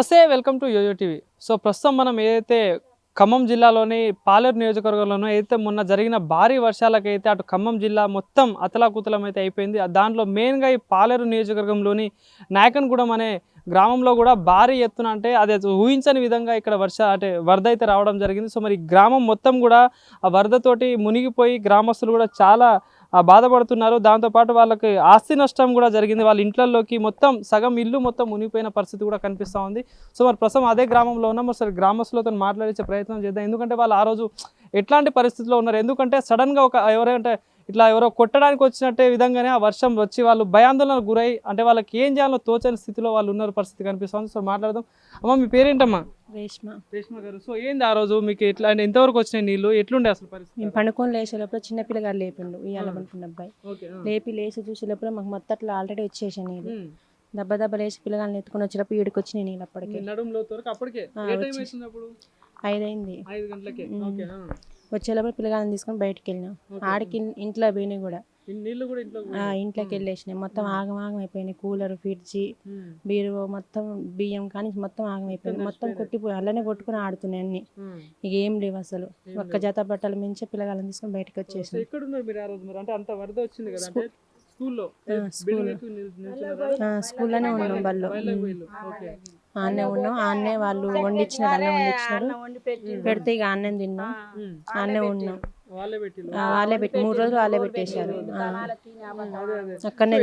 నమస్తే, welcome to YoYo TV. So ప్రస్తుతం మనం ఏదైతే ఖమ్మం జిల్లాలోని పాలేరు నియోజకవర్గంలోనూ అయితే మొన్న జరిగిన భారీ వర్షాలకైతే అటు ఖమ్మం జిల్లా మొత్తం అతలాకుతలం అయితే అయిపోయింది. దాంట్లో మెయిన్గా ఈ పాలేరు నియోజకవర్గంలోని నాయకన్గూడెం అనే గ్రామంలో కూడా భారీ ఎత్తున అంటే అది ఊహించని విధంగా ఇక్కడ వరద అయితే రావడం జరిగింది. సో మరి గ్రామం మొత్తం కూడా ఆ వరదతోటి మునిగిపోయి గ్రామస్తులు కూడా చాలా బాధపడుతున్నారు. దాంతోపాటు వాళ్ళకి ఆస్తి నష్టం కూడా జరిగింది. వాళ్ళ ఇంట్లలోకి మొత్తం సగం ఇల్లు మొత్తం మునిగిపోయిన పరిస్థితి కూడా కనిపిస్తూ ఉంది. సో మరి ప్రస్తుతం అదే గ్రామంలో ఉన్నాం. సరే గ్రామస్తులతో మాట్లాడించే ప్రయత్నం చేద్దాం. ఎందుకంటే వాళ్ళు ఆ రోజు ఎట్లాంటి పరిస్థితిలో ఉన్నారు, ఎందుకంటే సడన్గా ఎవరో కొట్టడానికి వచ్చినట్టే విధంగానే ఆ వర్షం వచ్చి వాళ్ళు భయాందోళనకు గురై అంటే వాళ్ళకి ఏం చేయాలో తోచని స్థితిలో వాళ్ళు ఉన్న పరిస్థితి కనిపిస్తుంది. సో మాట్లాడదాం. అమ్మ, మీ పేరేంటమ్మా? రేష్మ గారు. సో ఏంది ఆ రోజు మీకు ఎట్లా అంటే ఎంతవరకు వచ్చినాయి నీళ్ళు, ఎట్లుండే అసలు పరిస్థితి? మేము పండుకొని లేచేటప్పుడు చిన్న పిల్లగాడు లేపిండు, ఇవాళ పనుకున్న అబ్బాయి లేపి చూసేటప్పుడు మాకు మొత్తం అట్లా ఆల్రెడీ వచ్చేసాయి నీళ్ళు. దెబ్బ లేచి పిల్లగాళ్ళని ఎత్తుకొని వచ్చేటప్పుడు ఈడికి వచ్చినాయి నీళ్ళు. అప్పటికే 5 అయింది. 5 గంటలకే వచ్చేటప్పుడు పిల్లగాళ్ళని తీసుకొని బయటకు వెళ్ళినాం. ఆడికి ఇంట్లో పోయినాయి కూడా, ఇంట్లోకి వెళ్ళేసినాయి. మొత్తం ఆగం అయిపోయినాయి. కూలర్, ఫ్రిడ్జి, బీరువా మొత్తం బియ్యం కానీ మొత్తం ఆగం అయిపోయింది. మొత్తం కొట్టిపోయి అలానే కొట్టుకుని ఆడుతున్నాయి అన్ని. ఇక ఏం లేవు అసలు. ఒక్క జత బట్టలు మించి పిల్లగాళ్ళని తీసుకొని బయటకు వచ్చేసాం. స్కూల్లోనే ఉన్నాం. బల్లో ఆన్నే ఉన్నాం. ఆన్నే వాళ్ళు వండించినారు, అన్నం వండించినారు. పెడితే ఇక అన్నం తిన్నాం. ఆన్నే ఉన్నాం. వాళ్ళే పెట్టి 3 రోజులు వాళ్ళే పెట్టేశారు. అక్కడనే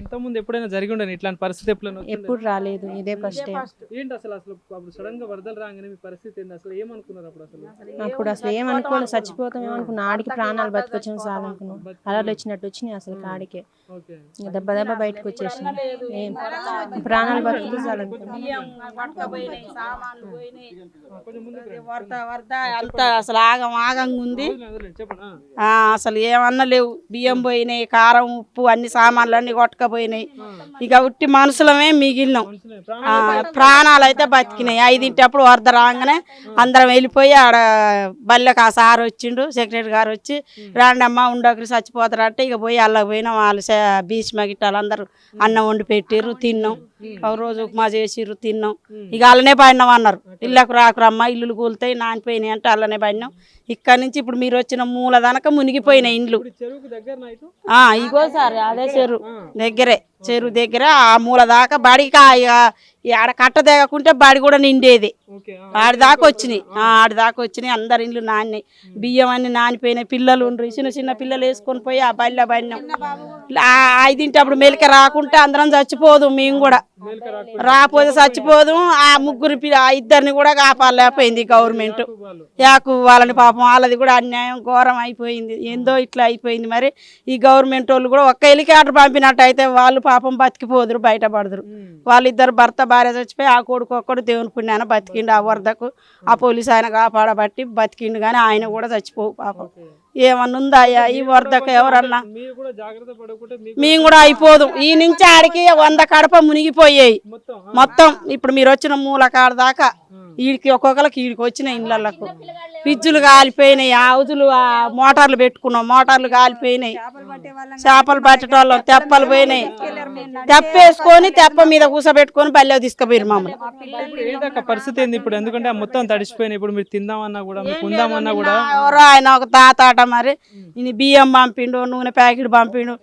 ఇంతకుముందు ఎప్పుడైనా జరిగి ఉండని ఇట్లాంటి పరిస్థితి ఎప్పుడు రాలేదు, ఇదే ఫస్ట్ టైం. ఏంటి అసలు సడన్ గా వరదలు రాగానే మీ పరిస్థితి ఏంటి? అసలు ఏమనుకున్నారు అప్పుడు అసలు ఏమనుకోలేదు, చచ్చిపోతాం ఏమనుకున్నా. ఆడికి ప్రాణాలు బతికొచ్చిన చాలు అనుకున్నాం. అలలు వచ్చినట్టు వచ్చినాయి అసలు ఆడికే. దెబ్బ బయటకు వచ్చేసిన ప్రాణాలు బతికి చాలు అనుకున్నాం. అసలు ఆగంగా ఉంది. అసలు ఏమన్నా లేవు. బియ్యం పోయినాయి, కారం, ఉప్పు, అన్ని సామాన్లు అన్ని కొట్టకపోయినాయి. ఇక ఉట్టి మనుషులమే మిగిలినాం. ప్రాణాలు అయితే బతికినాయి. 5 వరద రాగానే అందరం వెళ్ళిపోయి ఆడ బల్లెకి ఆ సార్ వచ్చిండు, సెక్రటరీ గారు వచ్చి రాండమ్మా ఉండొకరు చచ్చిపోతారంటే ఇక పోయి అల్లకి పోయినాం. వాళ్ళు బీచ్ మగిట్టాలు అందరూ అన్నం వండి పెట్టిర్రు, తిన్నాం. ఒక రోజు ఉప్మా చేసిర్రు, తిన్నాం. ఇక అల్లనే పడినాం అన్నారు. ఇళ్ళకు రాకురమ్మా, ఇల్లులు కూలుతాయి, నానిపోయినాయి అంటే అల్లనే పడినాం. ఇక్కడ నుంచి ఇప్పుడు మీరు వచ్చిన మూల దనక మునిగిపోయినాయి ఇండ్లు. ఇగో సార్ అదే చెరువు దగ్గర ఆ మూల దాకా బడికి ఆడ కట్ట దిగకుంటే బడి కూడా నిండేది. ఆడిదాకా వచ్చినాయి. అందరి ఇండ్లు నానినాయి. బియ్యం అన్ని నానిపోయినాయి. పిల్లలు ఉండ్రు, చిన్న పిల్లలు వేసుకొని పోయి ఆ బడిలో పడినాం. 5 మెలిక రాకుంటే అందరం చచ్చిపోదు. మేము కూడా రాపోతే చచ్చిపోదు. ఆ 2 కూడా కాపాడలేకపోయింది గవర్నమెంట్. వాళ్ళని పాపం వాళ్ళది కూడా అన్యాయం ఘోరం అయిపోయింది. ఏందో ఇట్లా అయిపోయింది. మరి ఈ గవర్నమెంట్ వాళ్ళు కూడా ఒక్క హెలికాప్టర్ పంపినట్టు అయితే వాళ్ళు పాపం బతికిపోదురు, బయటపడదురు. వాళ్ళిద్దరు భర్త భార్య చచ్చిపోయి ఆ కొడుకు ఒక్కడు దేవుని పుణ్యాన బతికిండు. ఆ వరదకు ఆ పోలీసు ఆయన కాపాడబట్టి బతికిండు. కానీ ఆయన కూడా చచ్చిపోవు పాపం. ఏమన్నా ఉందా ఈ వరదకు? ఎవరన్నా మేము కూడా అయిపోదు. ఈ నుంచి ఆడికి 100 కడప మునిగిపోయాయి మొత్తం. ఇప్పుడు మీరు వచ్చిన మూల కాడ దాకా వీడికి ఒక్కొక్కరికి వీడికి వచ్చిన ఇళ్ళకు ఫ్రిడ్జులు కాలిపోయినాయి. హౌజులు మోటార్లు పెట్టుకున్నాం, మోటార్లు కాలిపోయినాయి. చేపలు పట్టేటోళ్ళం తెప్పలు పోయినాయి. తెప్పేసుకొని తెప్ప మీద కూసబెట్టుకొని బల్లె తీసుకుపోయారు మమ్మల్ని. పరిస్థితి ఏంది ఇప్పుడు? ఎందుకంటే మొత్తం తడిసిపోయినాయి. ఇప్పుడు మీరు తిందామన్నా కూడా, ఉందామన్నా కూడా ఎవరో ఆయన ఒక తాత మరి ఈయన బియ్యం పంపిండు, నూనె ప్యాకెట్ పంపిండు.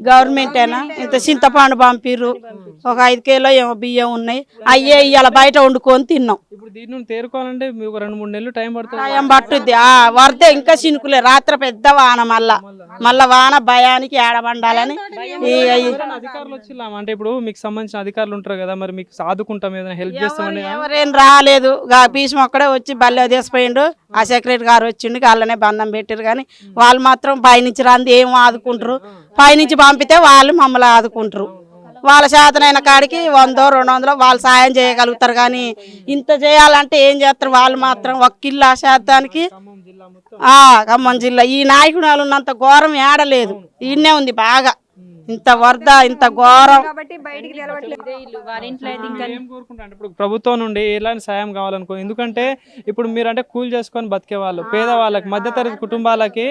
గవర్నమెంట్ అయినా ఇంత చింతపండు పంపిర్రు. ఒక 5 కిలో ఏమో బియ్యం ఉన్నాయి. అయ్యే ఇవాళ బయట వండుకొని తిన్నాం. ఇప్పుడు దీని నుండి తేరుకోవాలంటే మీకు 2-3 నెలలు టైం పట్టుద్ది. వరద ఇంకా చినుకులే. రాత్రి పెద్ద వాన, మళ్ళా వాన భయానికి ఏడబండాలని అధికారులు వచ్చిల్లా. అంటే ఇప్పుడు మీకు సంబంధించిన అధికారులు ఉంటారు కదా, మరి మీకు సాదుకుంటాం, ఏదైనా హెల్ప్ చేస్తామని? ఎవరేం రాలేదు. భీష్మ ఒక్కడే వచ్చి బల్లె తీసిపోయిండు. ఆ సెక్రటరీ గారు వచ్చిండు, వాళ్ళనే బంధం పెట్టారు. కానీ వాళ్ళు మాత్రం పైనుంచి రాంది ఏం ఆదుకుంటారు. పైనుంచి పంపితే వాళ్ళు మమ్మల్ని ఆదుకుంటారు. వాళ్ళ శాతనైన కాడికి 100-200 వాళ్ళు సాయం చేయగలుగుతారు. కానీ ఇంత చేయాలంటే ఏం చేస్తారు వాళ్ళు మాత్రం? ఒక్కిల్లు ఆ శాతానికి ఖమ్మం జిల్లా ఈ నాయకుడు ఉన్నంత ఘోరం ఏడలేదు. ఈయనే ఉంది బాగా. ఇంత వరద ఇంత ఘోరం. వారి ఇంట్లో అయితే ఇంకా ఏం కోరుకుంటారు ఇప్పుడు ప్రభుత్వం నుండి ఎలాంటి సాయం కావాలనుకో, ఎందుకంటే ఇప్పుడు మీరు అంటే కూలి చేసుకొని బతికే వాళ్ళు, పేదవాళ్ళకి, మధ్యతరగతి కుటుంబాలకి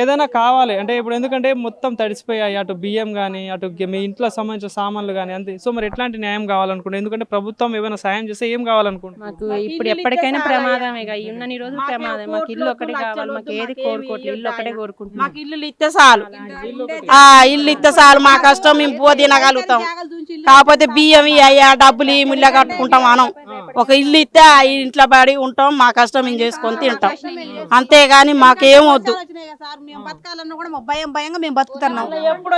ఏదైనా కావాలి అంటే ఇప్పుడు ఎందుకంటే మొత్తం తడిసిపోయాయి, అటు బియ్యం కానీ అటు మీ ఇంట్లో సంబంధించిన సామాన్లు కానీ అంతే. సో మరి ఎట్లాంటి న్యాయం కావాలనుకుంటే, ఎందుకంటే ప్రభుత్వం ఏమైనా సాయం చేస్తే ఏం కావాలనుకుంటున్నారు? మాకు ఇప్పుడు ఎప్పటికైనా ప్రమాదమే, ఉన్నన్ని రోజులు ప్రమాదం. మాకు ఇల్లు ఒకటే కావాలి, మాకు ఏది కోరుకోవట్లేదు, ఇల్లు ఒకటే కోరుకుంటున్నాం. మాకు ఇల్లు ఇస్తే చాలు, ఇల్లు ఇస్తే చాలు, మా కష్టం మేము తినగలుగుతాం. కాకపోతే బియ్యం అయ్యా డబ్బులు ముళ్ళ కట్టుకుంటాం మనం. ఒక ఇల్లు ఇస్తే ఆ ఇంట్లో పడి ఉంటాం, మా కష్టం మేము చేసుకొని తింటాం, అంతేగాని మాకేం వద్దు. మేము బతకాలన్నా కూడా భయం భయంగా మేము బతుకుతున్నాం.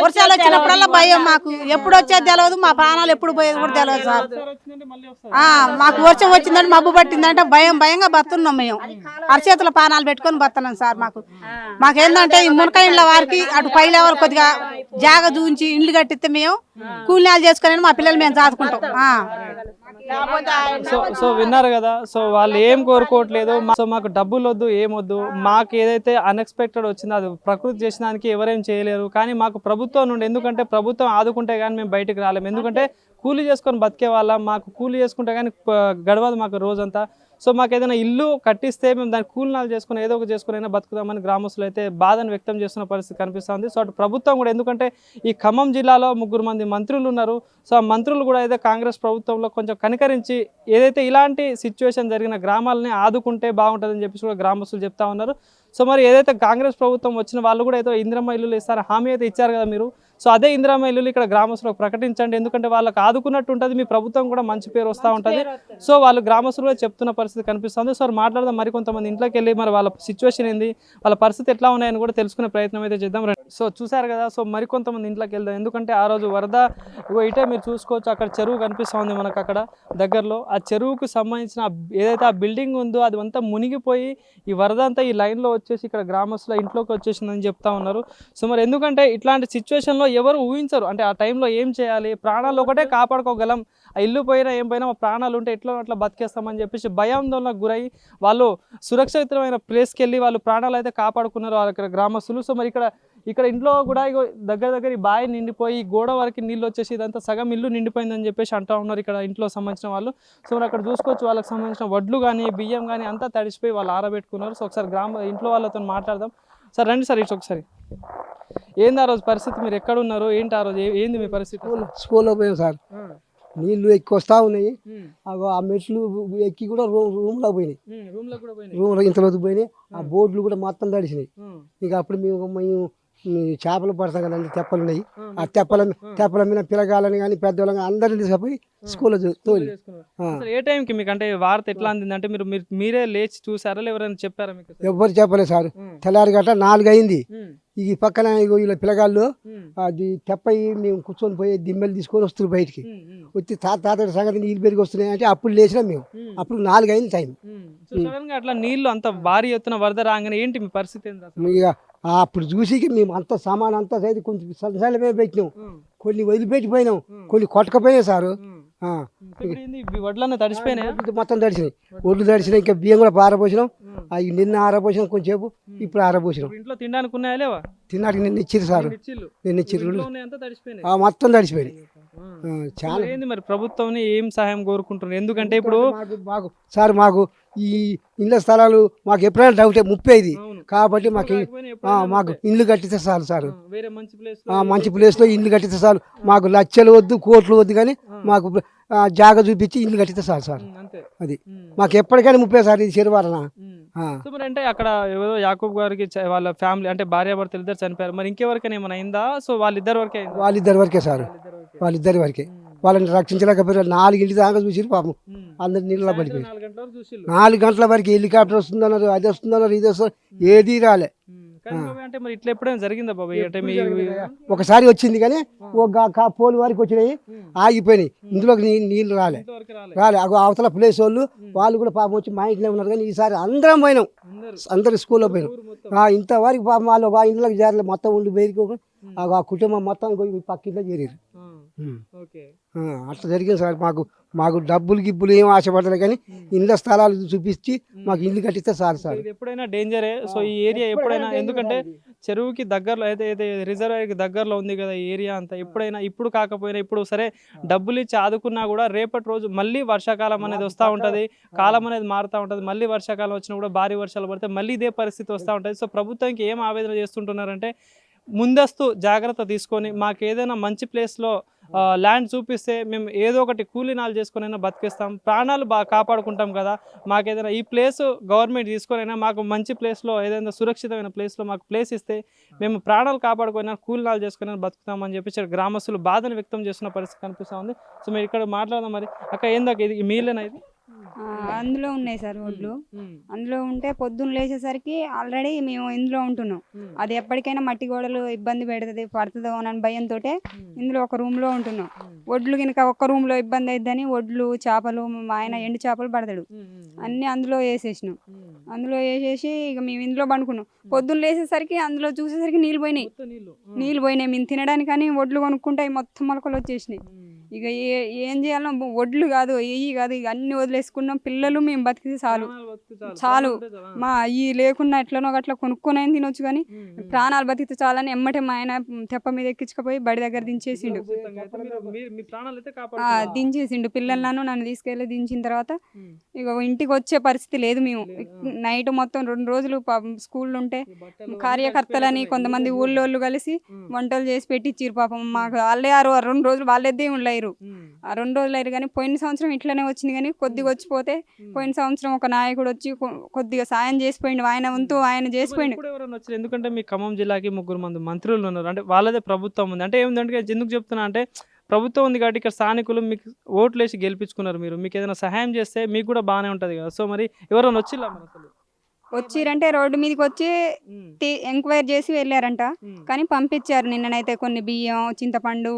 వర్షాలు వచ్చినప్పుడల్లా భయం, మాకు ఎప్పుడు వచ్చేది తెలియదు, మా ప్రాణాలు ఎప్పుడు పోయేది కూడా తెలియదు సార్. మాకు వర్షం వచ్చిందంటే మబ్బు పట్టిందంటే భయం భయంగా బతున్నాం మేము. అరచేతుల ప్రాణాలు పెట్టుకొని బతున్నాం సార్. మాకేందంటే ఈ మునక ఇండ్ల వారికి అటు పై లెవెల్ కొద్దిగా జాగ చూంచి ఇండ్లు కట్టిస్తే మేము కూలినాలు చేసుకొని మా పిల్లలు మేము చదువుకుంటాం. సో విన్నారు కదా, సో వాళ్ళు ఏం కోరుకోవట్లేదు. సో మాకు డబ్బులు వద్దు, ఏమొద్దు, మాకు ఏదైతే అన్ఎక్స్పెక్టెడ్ వచ్చిందో అది ప్రకృతి చేసిన దానికి ఎవరేం చేయలేరు, కానీ మాకు ప్రభుత్వం నుండి, ఎందుకంటే ప్రభుత్వం ఆదుకుంటే కానీ మేము బయటకు రాలేము, ఎందుకంటే కూలీ చేసుకొని బతికే వాళ్ళం, మాకు కూలీ చేసుకుంటే కానీ గడవదు మాకు రోజంతా. సో మాకు ఏదైనా ఇల్లు కట్టిస్తే మేము దాన్ని కూలినాలు చేసుకుని ఏదో ఒక చేసుకుని అయినా బతుకుదామని గ్రామస్తులు అయితే బాధను వ్యక్తం చేస్తున్న పరిస్థితి కనిపిస్తుంది. సో అటు ప్రభుత్వం కూడా, ఎందుకంటే ఈ ఖమ్మం జిల్లాలో 3 మంది మంత్రులు ఉన్నారు. సో ఆ మంత్రులు కూడా అయితే కాంగ్రెస్ ప్రభుత్వంలో కొంచెం కనికరించి ఏదైతే ఇలాంటి సిచ్యువేషన్ జరిగిన గ్రామాలని ఆదుకుంటే బాగుంటుందని చెప్పేసి కూడా గ్రామస్తులు చెప్తా ఉన్నారు. సో మరి ఏదైతే కాంగ్రెస్ ప్రభుత్వం వచ్చిన వాళ్ళు కూడా ఏదో ఇందిరమ్మ ఇల్లులు ఇస్తారని హామీ అయితే ఇచ్చారు కదా మీరు. సో అదే ఇందిరమ్మ ఇల్లులు ఇక్కడ గ్రామస్తులకు ప్రకటించండి, ఎందుకంటే వాళ్ళకి ఆదుకున్నట్టు ఉంటుంది, మీ ప్రభుత్వం కూడా మంచి పేరు వస్తూ ఉంటుంది. సో వాళ్ళు గ్రామస్తులు కూడా చెప్తున్న పరిస్థితి కనిపిస్తుంది. సో మాట్లాడదాం, మరి కొంతమంది ఇంట్లోకి వెళ్ళి మరి వాళ్ళ సిచ్యువేషన్ ఏంది, వాళ్ళ పరిస్థితి ఎట్లా ఉన్నాయని కూడా తెలుసుకునే ప్రయత్నం అయితే చేద్దాం. సో చూసారు కదా, సో మరి కొంతమంది ఇంట్లోకి వెళ్దాం, ఎందుకంటే ఆ రోజు వరద ఇటే మీరు చూసుకోవచ్చు, అక్కడ చెరువు కనిపిస్తూ ఉంది మనకు అక్కడ దగ్గరలో. ఆ చెరువుకు సంబంధించిన ఏదైతే ఆ బిల్డింగ్ ఉందో అది అంతా మునిగిపోయి ఈ వరద అంతా ఈ లైన్లో వచ్చేసి ఇక్కడ గ్రామస్తుల ఇంట్లోకి వచ్చేసిందని చెప్తా ఉన్నారు. సో మరి ఎందుకంటే ఇట్లాంటి సిచ్యువేషన్లో ఎవరు ఊహించరు, అంటే ఆ టైంలో ఏం చేయాలి, ప్రాణాలు ఒకటే కాపాడుకోగలం, ఆ ఇల్లు పోయినా ఏం పోయినా మా ప్రాణాలు ఉంటే ఎట్లా అట్లా బతికేస్తామని చెప్పేసి భయాందోళనకు గురై వాళ్ళు సురక్షితమైన ప్లేస్కి వెళ్ళి వాళ్ళు ప్రాణాలు అయితే కాపాడుకున్నారు వాళ్ళ గ్రామస్తులు. సో మరి ఇక్కడ ఇంట్లో కూడా దగ్గర ఈ బావి నిండిపోయి గోడ వరకు నీళ్ళు వచ్చేసి ఇదంతా సగం ఇల్లు నిండిపోయిందని చెప్పేసి అంటూ ఉన్నారు ఇక్కడ ఇంట్లో సంబంధించిన వాళ్ళు. సో మరి అక్కడ చూసుకోవచ్చు, వాళ్ళకి సంబంధించిన వడ్లు కానీ బియ్యం కానీ అంతా తడిసిపోయి వాళ్ళు ఆరబెట్టుకున్నారు. సో ఒకసారి ఇంట్లో వాళ్ళతో మాట్లాడదాం. సార్ రండి సార్, ఇటు ఒకసారి ఏంది ఆ రోజు పరిస్థితి, మీరు ఎక్కడ ఉన్నారు, ఏంటి ఆ రోజు ఏంది మీ పరిస్థితి? స్కూల్లో పోయాం సార్, నీళ్లు ఎక్కువ వస్తా ఉన్నాయి, ఆ మెట్లు ఎక్కి కూడా రూమ్లో పోయినాయి, రూమ్లో ఇంతలోకి పోయినాయి, ఆ బోర్డులు కూడా మొత్తం తడిసినాయి. ఇక అప్పుడు మేము చేపలు పడతాం కదండి, తెప్పలు ఉన్నాయి, ఆ తెప్పల మీద పిల్లగాలని కానీ పెద్దవాళ్ళని అందరినీ తీసుకుపోయి స్కూల్లో తోలి. ఏ టైంకి మీకు అంటే వార్త ఎట్లా అందింది, అంటే మీరే లేచి చూసారా ఎవరైనా చెప్పారా మీకు? ఎవ్వరు చెప్పలేదు సార్, తెల్లారి గట్ట 4 అయింది. ఈ పక్కన వీళ్ళ పిల్లగాళ్ళు అది తెప్పయి మేము కూర్చొని పోయి దిమ్మెలు తీసుకొని వస్తున్నారు బయటికి, వచ్చి తాతడి సంగతి నీళ్ళు పెరిగి వస్తున్నాయి అంటే అప్పుడు లేచినాం మేము, అప్పుడు 4 అయింది టైం. అట్లా నీళ్లు అంత భారీ ఎత్తున వరద రాగానే ఏంటి మీ పరిస్థితి? ఇక అప్పుడు చూసి మేము అంత సామాన్ అంతా సైతం కొంచెం సలసలమే పెట్టినాం, కొన్ని వదిలిపెట్టిపోయినాం, కొన్ని కొట్టకపోయినాయి సారు. వడ్లన్నీ తడిసిపోయినాయి, మొత్తం తడిసినాయి, ఒడ్లు తడిసినాయి, ఇంకా బియ్యం కూడా ఆరబోసినాం, అవి నిన్న ఆరబోసినాం కొంచెంసేపు, ఇప్పుడు ఆరబోసినాం. ఇంట్లో తినడానికి ఉన్నాయా లేవా? తిన్నాడు నిన్న ఇచ్చిరు సార్, నిన్న ఇచ్చిరు, మొత్తం తడిసిపోయినాయి. చాలా ఏంది మరి ప్రభుత్వం ఏం సహాయం కోరుకుంటున్నారు, ఎందుకంటే ఇప్పుడు మాకు ఈ ఇళ్ళ స్థలాలు మాకు ఎప్పుడైనా డౌటే 35 కాబట్టి మాకు ఇల్లు కట్టిస్తే చాలు సార్, మంచి ప్లేస్లో ఇల్లు కట్టిస్తే చాలు, మాకు లక్షలు వద్దు కోట్లు వద్దు, కానీ మాకు జాగా చూపించి ఇల్లు కట్టిస్తే చాలు సార్. అది మాకు ఎప్పటికైనా 30 సార్ ఇది చెరువాలనా. అంటే అక్కడ ఎవరో యాకూబ్ గారికి వాళ్ళ ఫ్యామిలీ అంటే భార్యాభర్తలు ఇద్దరు చనిపోయారు, మరి ఇంకెవరికైనా ఏమైనా అయిందా? సో వాళ్ళిద్దరి వరకే సార్, వాళ్ళిద్దరి వరకే, వాళ్ళని రక్షించలేకపోయారు. 4 ఇంటి దాకా చూసి పాపం అందరు నీళ్ళ పడిపోయి 4 గంటల వరకు హెలికాప్టర్ వస్తుందన్నారు, అది వస్తుందన్నారు, ఇది వస్తుంది, ఏది రాలే. అంటే మరి ఇట్లా ఎప్పుడైనా జరిగిందా బాబాయ్? అంటే ఒకసారి వచ్చింది కానీ ఒక పోలు వరకు వచ్చినాయి, ఆగిపోయినాయి, ఇందులోకి నీళ్ళు రాలే. అవతల ప్లేస్ వాళ్ళు కూడా పాపం వచ్చి మా ఇంట్లో ఉన్నారు, కానీ ఈసారి అందరం పోయినాం, అందరు స్కూల్లో పోయినాం. ఇంతవరకు పాపం వాళ్ళు ఆ ఇంట్లోకి చేరలేదు, మొత్తం ఉండి బయటకు ఆ కుటుంబం మొత్తం పక్క ఇంట్లో చేరారు. ఓకే. అట్లా జరిగింది సార్. మాకు డబ్బులు గిబ్బులు ఏం ఆశపడలేదు కానీ ఇళ్ళ స్థలాలు చూపించి మాకు ఇల్లు కట్టిస్తే చాలు సార్. ఇది ఎప్పుడైనా డేంజరే. సో ఈ ఏరియా ఎప్పుడైనా, ఎందుకంటే చెరువుకి దగ్గరలో అయితే రిజర్వాయర్కి దగ్గరలో ఉంది కదా ఈ ఏరియా అంతా, ఎప్పుడైనా ఇప్పుడు కాకపోయినా ఇప్పుడు సరే డబ్బులు ఇచ్చి ఆదుకున్నా కూడా రేపటి రోజు మళ్ళీ వర్షాకాలం అనేది వస్తూ ఉంటుంది, కాలం అనేది మారుతూ ఉంటుంది. మళ్ళీ వర్షాకాలం వచ్చినా కూడా భారీ వర్షాలు పడితే మళ్ళీ ఇదే పరిస్థితి వస్తూ ఉంటుంది. సో ప్రభుత్వానికి ఏం ఆవేదన చేస్తుంటున్నారంటే ముందస్తు జాగ్రత్త తీసుకొని మాకు ఏదైనా మంచి ప్లేస్లో ల్యాండ్ చూపిస్తే మేము ఏదో ఒకటి కూలీనాలు చేసుకునైనా బతికిస్తాం, ప్రాణాలు బాగా కాపాడుకుంటాం కదా, మాకు ఏదైనా ఈ ప్లేస్ గవర్నమెంట్ తీసుకొనైనా మాకు మంచి ప్లేస్లో ఏదైనా సురక్షితమైన ప్లేస్లో మాకు ప్లేస్ ఇస్తే మేము ప్రాణాలు కాపాడుకుని కూలీనాలు చేసుకుని బతుకుతామని చెప్పి గ్రామస్తులు బాధను వ్యక్తం చేస్తున్న పరిస్థితి కనిపిస్తూ ఉంది. సో మీరు ఇక్కడ మాట్లాడదాం. మరి అక్క ఏందాక ఇది మీలేనా ఇది? అందులో ఉన్నాయి సార్ ఒడ్లు. అందులో ఉంటే పొద్దున్న లేచేసరికి ఆల్రెడీ మేము ఇందులో ఉంటున్నాం. అది ఎప్పటికైనా మట్టి గోడలు ఇబ్బంది పడుతుందో అని భయంతో ఇందులో ఒక రూమ్ లో ఉంటున్నాం. ఒడ్లు కనుక ఒక్క రూమ్ లో ఇబ్బంది అయిద్దని ఒడ్లు, చేపలు, ఆయన ఎండు చేపలు పడతాడు అన్ని అందులో వేసేసినాం. అందులో వేసేసి ఇక మేము ఇందులో పండుకున్నాం. పొద్దున్న లేచేసరికి అందులో చూసేసరికి నీళ్ళు పోయినాయి. మేము తినడానికి కానీ ఒడ్లు కొనుక్కుంటే అవి మొత్తం మొలకలు వచ్చేసినాయి. ఇక ఏం చేయాలో ఒడ్లు కాదు ఎయ్యి కాదు, ఇక అన్ని వదిలేసుకున్నాం. పిల్లలు మేము బతికితే చాలు మా ఈ లేకున్నా ఎట్లనో అట్లా కొనుక్కొని అయినా తినొచ్చు కానీ ప్రాణాలు బతికితే చాలని ఎమ్మటే మా ఆయన తెప్ప మీద ఎక్కించుకపోయి బడి దగ్గర దించేసిండు. పిల్లలను నన్ను తీసుకెళ్ళి దించిన తర్వాత ఇక ఇంటికి వచ్చే పరిస్థితి లేదు. మేము నైట్ మొత్తం 2 రోజులు స్కూళ్ళు ఉంటే కార్యకర్తలని కొంతమంది ఊళ్ళోళ్ళు కలిసి వంటలు చేసి పెట్టించారు. పాపం మాకు వాళ్ళే 2 రోజులు వాళ్ళేదే ఉండలేరు. ఆ 2 రోజులు అయ్యారు కానీ పోయిన సంవత్సరం ఇట్లనే వచ్చింది. కానీ కొద్దిగా వచ్చిపోతే పోయిన సంవత్సరం ఒక నాయకుడు వచ్చి కొద్దిగా సాయం చేసిపోయిండు. ఆయన వంతు ఆయన చేసిపోయిండు. ఎందుకంటే మీ ఖమ్మం జిల్లాకి 3 మంది మంత్రులు ఉన్నారు, అంటే వాళ్ళదే ప్రభుత్వం ఉంది. అంటే ఏముందంటే ఎందుకు చెప్తున్నా అంటే ప్రభుత్వం ఉంది కాబట్టి ఇక్కడ స్థానికులు మీకు ఓట్లు వేసి గెలిపించుకున్నారు. మీకు ఏదైనా సహాయం చేస్తే మీకు కూడా బాగానే ఉంటుంది కదా. సో మరి ఎవరైనా వచ్చిల్లా మరి అసలు? వచ్చిరంటే రోడ్డు మీదకి వచ్చి ఎంక్వైరీ చేసి వెళ్ళారంట. కానీ పంపించారు నిన్ననైతే కొన్ని బియ్యం, చింతపండు,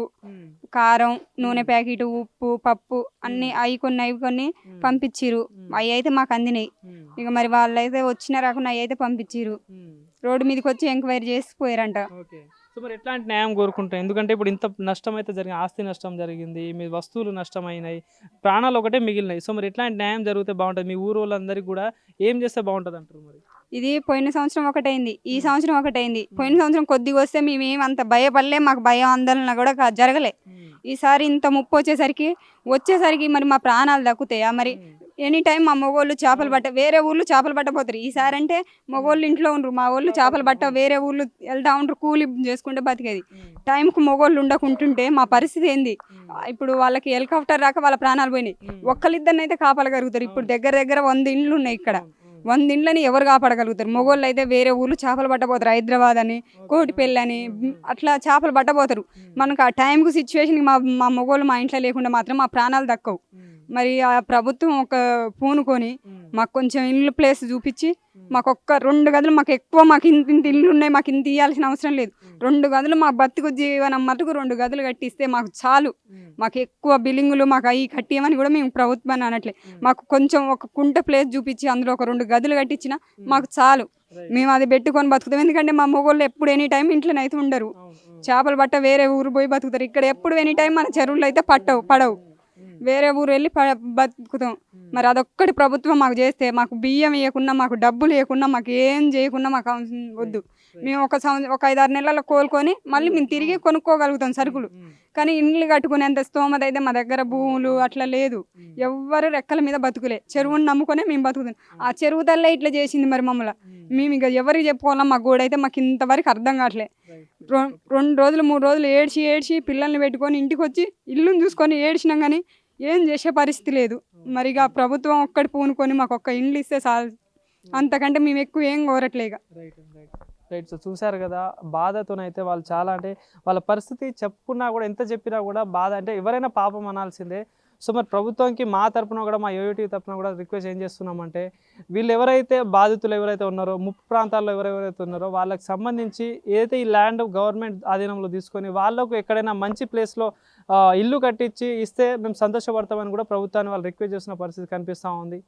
కారం, నూనె ప్యాకెట్, ఉప్పు, పప్పు అన్ని అవి కొన్ని పంపించిరు. అవి అయితే మాకు అందినాయి. ఇక మరి వాళ్ళైతే వచ్చిన రాకుండా అవి అయితే పంపించిరు. రోడ్డు మీదకి వచ్చి ఎంక్వైరీ చేసి పోయారంట. సో మరి ఎట్లాంటి న్యాయం కోరుకుంటాం? ఎందుకంటే ఇప్పుడు ఇంత నష్టం అయితే జరిగింది, ఆస్తి నష్టం జరిగింది, మీ వస్తువులు నష్టమైనాయి, ప్రాణాలు ఒకటే మిగిలినాయి. సో మరి ఎట్లాంటి న్యాయం జరిగితే బాగుంటుంది? మీ ఊరు వాళ్ళందరికీ కూడా ఏం చేస్తే బాగుంటుంది అంటారు? మరి ఇది పోయిన సంవత్సరం ఒకటైంది, ఈ సంవత్సరం ఒకటైంది. పోయిన సంవత్సరం కొద్దిగా వస్తే మేమేం అంత భయపడలే, మాకు భయం ఆందోళన కూడా జరగలే. ఈసారి ఇంత ముప్పు వచ్చేసరికి మరి మా ప్రాణాలు దక్కుతాయా? మరి ఎనీ టైం మా మగోళ్ళు చేపలు పట్ట వేరే ఊళ్ళు చేపలు పట్టపోతారు. ఈసారి అంటే మగోళ్ళు ఇంట్లో ఉండరు, మా వాళ్ళు చేపలు పట్ట వేరే ఊళ్ళు వెళ్తా ఉండరు, కూలి చేసుకుంటే బతికేది. టైంకు మగోళ్ళు ఉండకుంటుంటే మా పరిస్థితి ఏంది? ఇప్పుడు వాళ్ళకి హెలికాప్టర్ రాక వాళ్ళ ప్రాణాలు పోయినాయి. ఒక్కరిద్దరినైతే కాపాడగలుగుతారు. ఇప్పుడు దగ్గర 100 ఇండ్లు ఉన్నాయి. ఇక్కడ 100 ఇండ్లని ఎవరు కాపాడగలుగుతారు? మగోళ్ళు అయితే వేరే ఊళ్ళు చేపలు పట్టబోతారు, హైదరాబాద్ అని, కోటిపల్లి అని అట్లా చేపలు పట్టబోతారు. మనకు ఆ టైంకు సిచ్యువేషన్కి మా మగోళ్ళు మా ఇంట్లో లేకుండా మాత్రం మా ప్రాణాలు దక్కవు. మరి ఆ ప్రభుత్వం ఒక పూనుకొని మాకు కొంచెం ఇల్లు ప్లేస్ చూపించి మాకు 2 గదులు, మాకు ఇంత ఇల్లు ఉన్నాయి, మాకు ఇంత ఇవ్వాల్సిన అవసరం లేదు. 2 గదులు మా బతుకు జీవనం మటుకు 2 గదులు కట్టిస్తే మాకు చాలు. మాకు ఎక్కువ బిల్డింగులు మాకు అవి కట్టియమని కూడా మేము ప్రభుత్వాన్ని అనట్లే. మాకు కొంచెం ఒక కుంట ప్లేస్ చూపించి అందులో ఒక 2 గదులు కట్టించినా మాకు చాలు. మేము అది పెట్టుకొని బతుకుతాం. ఎందుకంటే మా మొగోళ్ళు ఎప్పుడు ఎనీ టైం ఇంట్లోనైతే ఉండరు, చేపలు పట్ట వేరే ఊరు పోయి బతుకుతారు. ఇక్కడ ఎప్పుడు ఎనీ టైం మన చెరువులు అయితే పడవు, వేరే ఊరు వెళ్ళి బతుకుతాం. మరి అదొక్కటి ప్రభుత్వం మాకు చేస్తే, మాకు బియ్యం ఇవ్వకుండా, మాకు డబ్బులు ఇవ్వకుండా, మాకు ఏం చేయకుండా మాకు వద్దు. మేము ఒక 5-6 నెలల్లో కోలుకొని మళ్ళీ మేము తిరిగి కొనుక్కోగలుగుతాం సరుకులు. కానీ ఇండ్లు కట్టుకునేంత స్తోమత అయితే మా దగ్గర భూములు అట్లా లేదు. ఎవ్వరు రెక్కల మీద బతుకులే, చెరువుని నమ్ముకొనే మేము బతుకుతాం. ఆ చెరువు తల్లే ఇట్లా చేసింది మరి మమ్మల్ని. మేము ఇక ఎవరికి చెప్పుకోవాలా? మా గోడైతే మాకు ఇంతవరకు అర్థం కావట్లే. 2 రోజులు 3 రోజులు ఏడ్చి పిల్లల్ని పెట్టుకొని ఇంటికి వచ్చి ఇల్లుని చూసుకొని ఏడ్చినాం కానీ ఏం చేసే పరిస్థితి లేదు. మరి ఇక ప్రభుత్వం ఒక్కటి పూనుకొని మాకు ఒక్క ఇండ్లు ఇస్తే చాలు, అంతకంటే మేము ఎక్కువ ఏం కోరట్లేక. రైట్. సో చూశారు కదా, బాధతోనైతే వాళ్ళు చాలా, అంటే వాళ్ళ పరిస్థితి చెప్పుకున్నా కూడా, ఎంత చెప్పినా కూడా బాధ, అంటే ఎవరైనా పాపం అనాల్సిందే. సో మరి ప్రభుత్వానికి మా తరపున కూడా, మా యోయోటీ తరపున కూడా రిక్వెస్ట్ ఏం చేస్తున్నామంటే, వీళ్ళు ఎవరైతే బాధితులు ఎవరైతే ఉన్నారో, ముప్పు ప్రాంతాల్లో ఎవరెవరైతే ఉన్నారో వాళ్ళకి సంబంధించి ఏదైతే ఈ ల్యాండ్ గవర్నమెంట్ ఆధీనంలో తీసుకొని వాళ్ళకు ఎక్కడైనా మంచి ప్లేస్లో ఇల్లు కట్టించి ఇస్తే మేము సంతోషపడతామని కూడా ప్రభుత్వాన్ని వాళ్ళు రిక్వెస్ట్ చేస్తున్న పరిస్థితి కనిపిస్తూ ఉంది.